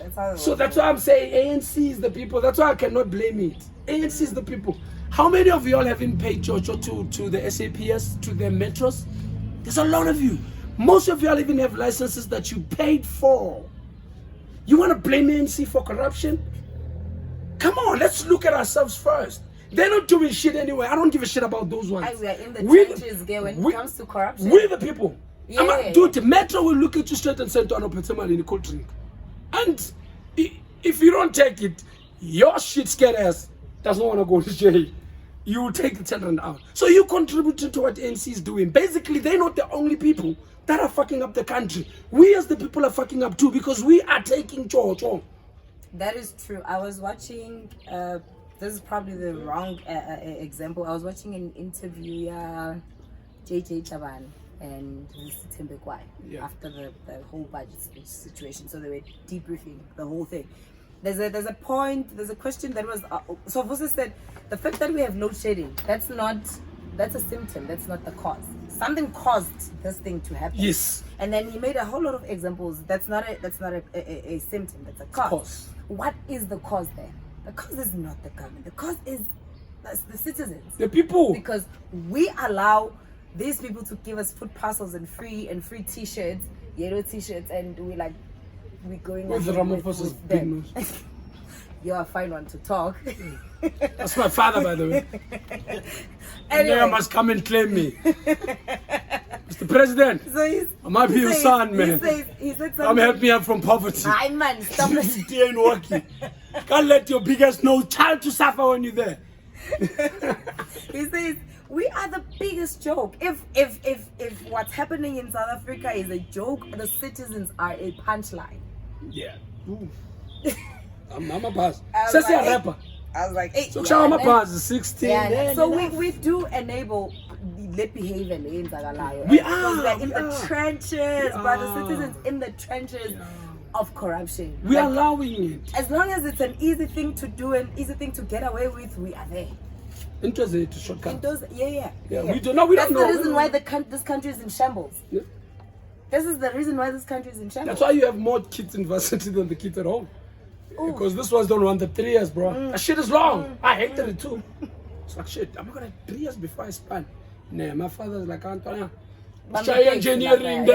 That's why I'm saying ANC is the people. That's why I cannot blame it. ANC is the people. How many of you all haven't paid Jojo to the SAPS, to the metros? There's a lot of you. Most of you all even have licenses that you paid for. You want to blame ANC for corruption? Come on, let's look at ourselves first. They're not doing shit anyway. I don't give a shit about those ones. We are in the trenches again when it comes to corruption. We're the people. Yeah. Dude, Metro will look at you straight and say, "Don't put some money in the cold drink." And if you don't take it, your shit scared ass doesn't want to go to jail. You will take the children out. So you contributing to what ANC is doing. Basically, they're not the only people that are fucking up the country. We as the people are fucking up too, because we are taking Jojo. That is true. I was watching, this is probably the wrong example. I was watching an interview, JJ Chaban and Sitembe Kwai after the whole budget situation. So they were debriefing the whole thing. There's a question that was, so Vusi said, the fact that we have load shedding, that's a symptom, that's not the cause. Something caused this thing to happen. Yes. And then he made a whole lot of examples. That's not a symptom, that's a cause. What is the cause there? The cause is not the government. The cause is the citizens. The people. Because we allow these people to give us food parcels and free t-shirts, yellow t-shirts, and we're going with ahead Ramaphosa's with big them. nose. You're a fine one to talk. That's my father, by the way. Anyway. Anyway, must come and claim me. Mr. President, So I might be your son, man. He said Come something. help me out from poverty. Hi man, stop it. You ain't working. Can't let your biggest nose child to suffer when you're there. He says we are the biggest joke. If what's happening in South Africa is a joke, the citizens are a punchline. Yeah. I'm a pass. I was Says a like, rapper. I was like, hey, So yeah, I'm a man. pass. 16. Yeah, then so enough. we do enable the behavior in Zagalayo. We Because are, we're in we the are. trenches, We but the are. citizens in the trenches of corruption. We are Like, allowing it. as long as it's an easy thing to do, an easy thing to get away with, we are there. Interested to shortcut. And those, yeah. We don't know. We That's don't know. the reason why this country is in shambles. Yeah. This is the reason why this country is in shambles. That's why you have more kids in varsity than the kids at home. Because this ones don't want the 3 years, bro. That shit is long. I hated it too. It's like shit. I'm gonna 3 years before I span. Nah, my father's like Antonia. Try engineering, you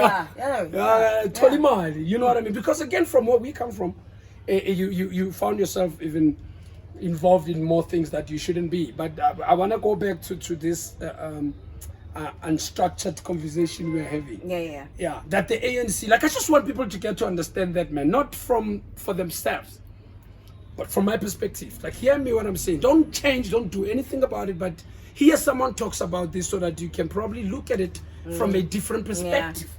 know what I mean? Because again, from where we come from, you found yourself even involved in more things that you shouldn't be. But I want to go back to this unstructured conversation we're having. Yeah, that the ANC, like, I just want people to get to understand that, man, not for themselves, but from my perspective. Like, hear me what I'm saying. Don't change, don't do anything about it, but hear someone talks about this so that you can probably look at it from a different perspective.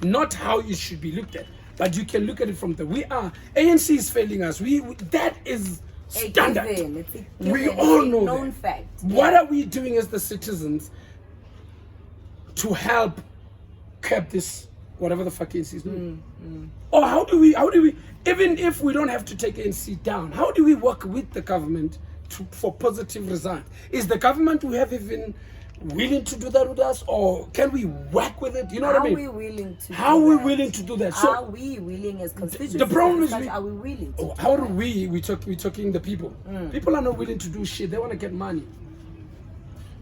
Not how it should be looked at, but you can look at it from ANC is failing us. That is standard. It's a We given. all It's a know known that. fact. What are we doing as the citizens to help curb this, whatever the fuck ANC is doing? Or how do we, even if we don't have to take ANC down, how do we work with the government for positive results? Is the government who have even willing to do that with us, or can we work with it? You know what I mean? Are we willing to How do are we that? willing to do that? Are So we willing as constituents? the problem is are we willing to how do do we're talking the people. People are not willing to do shit. They want to get money.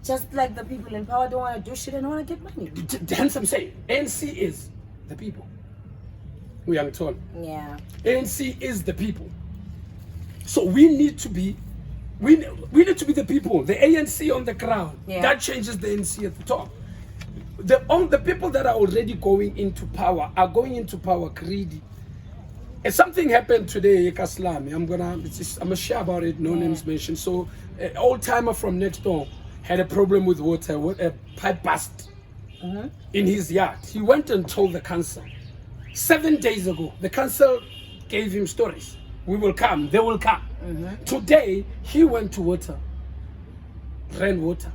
just like the people in power don't want to do shit and want to get money? Hence I'm saying ANC is the people. We are told. Yeah. ANC is the people. So we need to be we need to be the people, the ANC on the ground. Yeah. That changes the ANC at the top. the people that are already going into power are going into power greedy. And something happened today, Kaslami. I'm gonna share about it. No names mentioned. So, an old timer from next door had a problem with water. A pipe burst in his yard. He went and told the council. 7 days ago, the council gave him stories. We will come. They will come. Today, he went to water, ran water,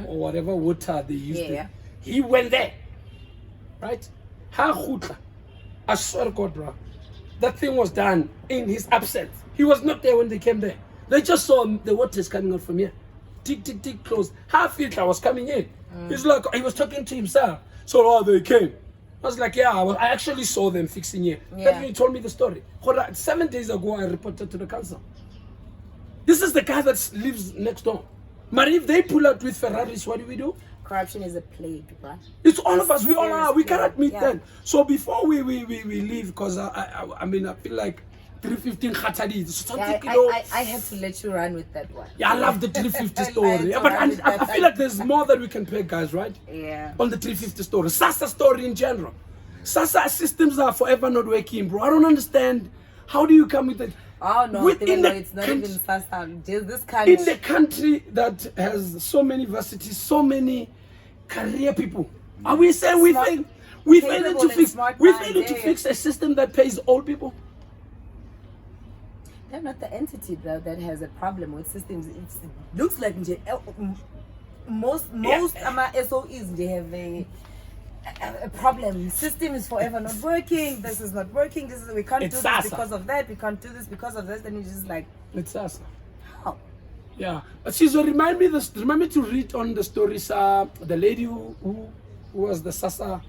or whatever water they used. Yeah. He went there, right? I swear to God, bro. That thing was done in his absence. He was not there when they came there. They just saw the water is coming out from here. Tick, tick, tick, close. Half filter was coming in. He's like, he was talking to himself. So, they came. I was like, yeah, I actually saw them fixing it. Yeah. That's when he told me the story. 7 days ago, I reported to the council. This is the guy that lives next door. But if they pull out with Ferraris, what do? Corruption is a plague, bruh. It's all of us. We all are. We cannot meet Yeah. them. So before we leave, because I mean, I feel like 315 Khatadi. I have to let you run with that one. Yeah, I love the 350 I story. like to But run with I that. feel like there's more that we can pay, guys, right? Yeah. On the 350 story. Sasa story in general. Sasa systems are forever not working, bro. I don't understand. How do you come with it? Oh no, Within the it's not country- even Sasa. Just this country. In the country that has so many universities, so many career people, are we saying we Smart- failed? We capable failed to and fix. smart We minds, failed to yeah. fix a system that pays all people. They're not the entity that has a problem with systems. It looks like most SOEs they have a problem. System is forever not working. This is not working. We can't It's do Sasa. this because of that. We can't do this because of this. Then it's just like, It's us. how? Yeah. Sizo, remind me to read on the stories. The lady who was the Sasa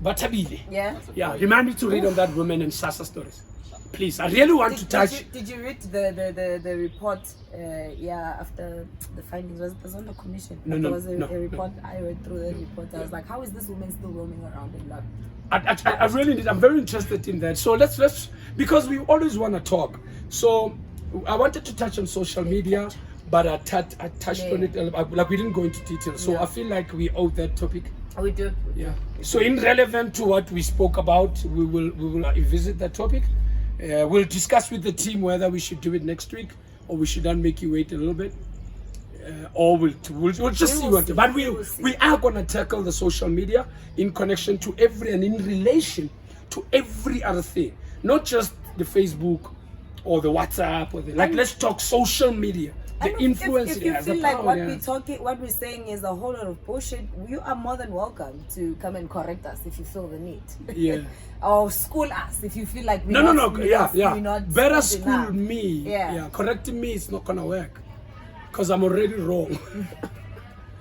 Batabile. Yeah. Yeah. Remind me to read on that woman and Sasa stories, please. I really want to touch. Did you read the report? After the findings, was it the Zondo Commission? No, There was a no. report. I read through the report. I was like, how is this woman still roaming around in London? I really need. I'm very interested in that. So let's because we always want to talk. So I wanted to touch on social media, but I touched on it like we didn't go into detail. So I feel like we owe that topic. We do. Yeah. So irrelevant to what we spoke about, we will revisit that topic. We'll discuss with the team whether we should do it next week or we should not make you wait a little bit. Or we'll just see what. But we are gonna tackle the social media in connection to and in relation to every other thing, not just the Facebook or the WhatsApp or let's talk social media, the And influence if it you has. feel the like power, what we're saying is a whole lot of bullshit, you are more than welcome to come and correct us if you feel the need. Yeah. Or school us if you feel like we're No. not Better skilled school enough. me. Yeah. Correcting me is not gonna work because I'm already wrong.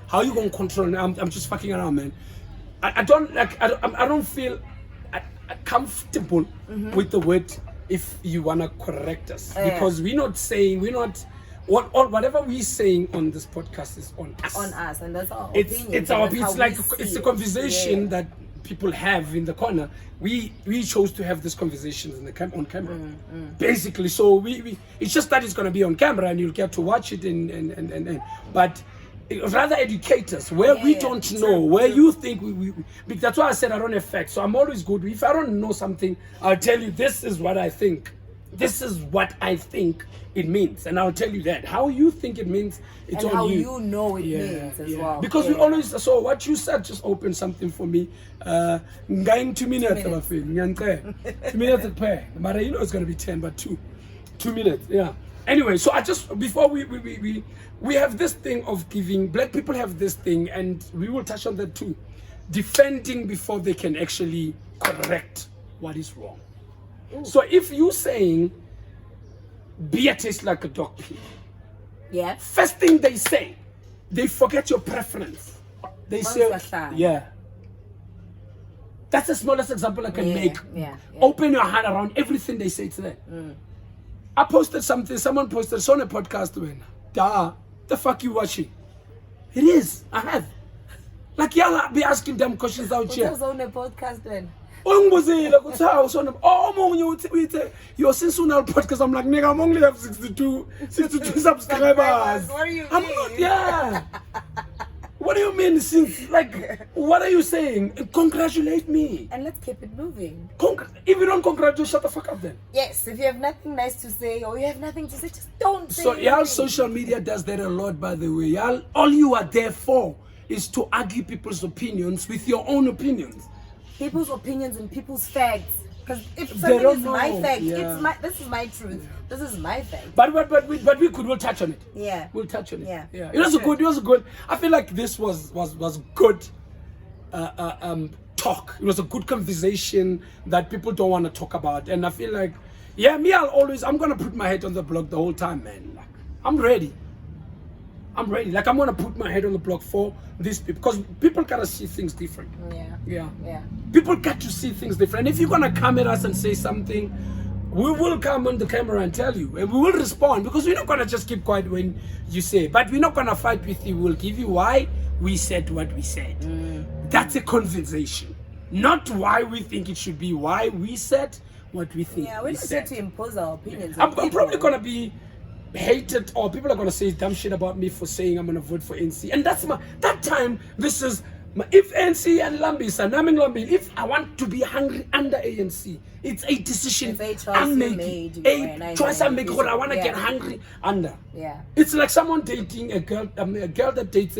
How you gonna control me? I'm just fucking around, man. I don't feel comfortable with the word if you wanna correct us because we're not whatever we're saying on this podcast is on us. On us, and that's our It's opinion. our That's how it's like we it's see a it. conversation Yeah. that people have in the corner. We chose to have these conversations on camera, basically. So we it's just that it's gonna be on camera and you'll get to watch it and but rather educate us where we don't know, where you think we that's why I said I don't have facts. So I'm always good. If I don't know something, I'll tell you this is what I think. This is what I think it means, and I'll tell you that. How you think it means, it's And on how you. you know it means as well. Because we always, so what you said just opened something for me. Going 2 minutes, 2 minutes at prayer. But you know it's going to be 10, but 2 minutes, yeah. Anyway, so I just, before we have this thing of giving, black people have this thing, and we will touch on that too. Defending before they can actually correct what is wrong. So if you saying beer tastes like a dog pee, Yeah. first thing they say, they forget your preference. They say, Manzasana. yeah. That's the smallest example I can make. Yeah. Open your heart around everything they say today. I posted something, someone posted, it's on a podcast when, the fuck you watching? It is, I have. Like y'all be asking them questions out here. What's on the podcast then? Ungibuzile ukuthi hawu sona omunye uthi yo since unal podcast I'm like nigga I'm only have 62 subscribers. What do you I'm mean? not, yeah. What do you mean? Since like, what are you saying? Congratulate me. And let's keep it moving. If you don't congratulate, shut the fuck up then. Yes, if you have nothing nice to say or you have nothing to say, just don't say So y'all, anything. social media does that a lot, by the way. Y'all, all you are there for is to argue people's opinions with your own opinions. People's opinions and people's facts. Because if They something don't is my know. fact, Yeah. this is my truth. This is my fact. But we'll touch on it. Yeah. We'll touch on it. Yeah. It was Sure. It was good. I feel like this was good talk. It was a good conversation that people don't want to talk about. And I feel like, yeah, me, I'm gonna put my head on the block the whole time, man. Like, I'm ready. Like, I'm gonna put my head on the block for these people, because people gotta see things different. Yeah. People got to see things different. If you're gonna come at us and say something, we will come on the camera and tell you, and we will respond, because we're not gonna just keep quiet when you say. But we're not gonna fight with you. We'll give you why we said what we said. That's a conversation, not why we think it should be. Why we said what we think. Yeah, we're we not said. here to impose our opinions. I'm on people. probably gonna be hated, or people are gonna say dumb shit about me for saying I'm gonna vote for NC, and that's that time. This is if NC and Lambisa, Naming Lambi, if I want to be hungry under ANC, it's a decision It's a choice I'm you making. made, and I Choice know I'm making. you What I want to should- get yeah. hungry under. Yeah. It's like someone dating a girl that dates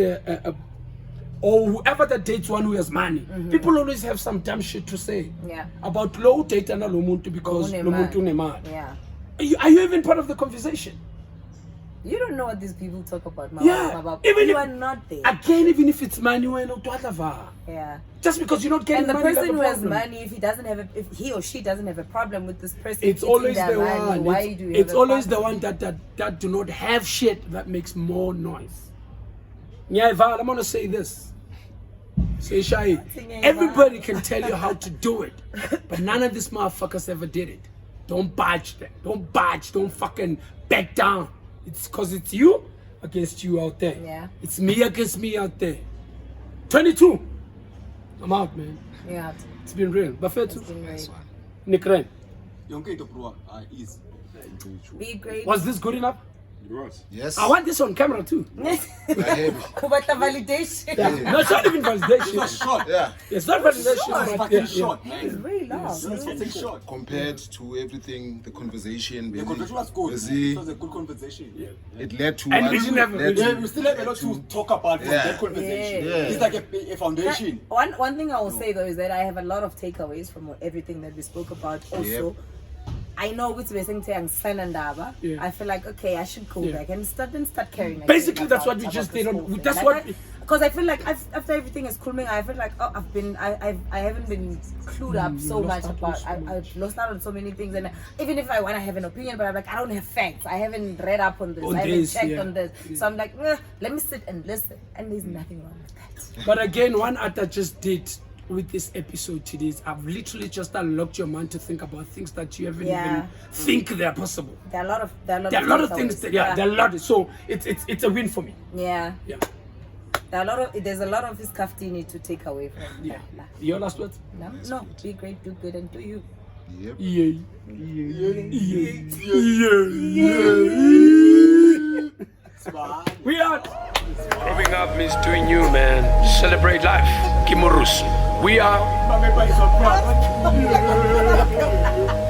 or whoever that dates one who has money. People always have some dumb shit to say. Yeah. About low date and lo muntu because lo Unemali. muntu unemali. Yeah. Are you even part of the conversation? You don't know what these people talk about, Mama. Yeah, Mama. even You if- are not there. Again, even if it's money, we're not Yeah. just because you're not getting And the money, person that's who a has problem. money, if he or she doesn't have a problem with this person, It's eating always their the money, one. Why do you It's have a always the problem? one that do not have shit that makes more noise. Yeah, Val, I'm gonna say this. Say Shai, everybody can tell you how to do it, but none of these motherfuckers ever did it. Don't budge them. Don't budge. Don't fucking back down. It's because it's you against you out there. Yeah. It's me against me out there. 22. I'm out, man. Yeah. It's been real. Bafetu. It's been great. Nikren. Yonke to Pro is. Be great. Was this good enough? Yes. I want this on camera too. But the validation No, it's not even validation. Short. Yeah. It's not validation. It's but fucking yeah, short, is man. very long. It's fucking short. Compared to everything, the conversation, The conversation was good. busy, It was a good conversation. it led to And what we didn't have- led Yeah, to- we still have a lot to talk about from Yeah. that conversation. Yeah. It's like a foundation. One thing I will say though is that I have a lot of takeaways from everything that we spoke about. Also, I know which we're saying Sanandaba. Yeah. I feel like okay, I should go Yeah. back and start carrying. Basically, that's what we just did on- that's what we- Because I feel like after everything is cooling, I feel like I haven't been clued up so lost much out on about. so I've lost out on so many things, and even if I want to have an opinion, but I'm like I don't have facts. I haven't read up on this. On I haven't this, checked yeah. on this. So I'm like, let me sit and listen, and there's nothing wrong with that. But again, one art I just did with this episode today is I've literally just unlocked your mind to think about things that you haven't Yeah. even think they're possible. There are a lot of There are a lot of things takeaways. that there are a lot. So it's a win for me. Yeah. Yeah. There's a lot of this kafti you need to take away from Yeah. that. Your last words? No, be great, do good, and do you. Yep. Yeah. We out. Growing up means doing you, man. Celebrate life. Kimurus. We are. My member is on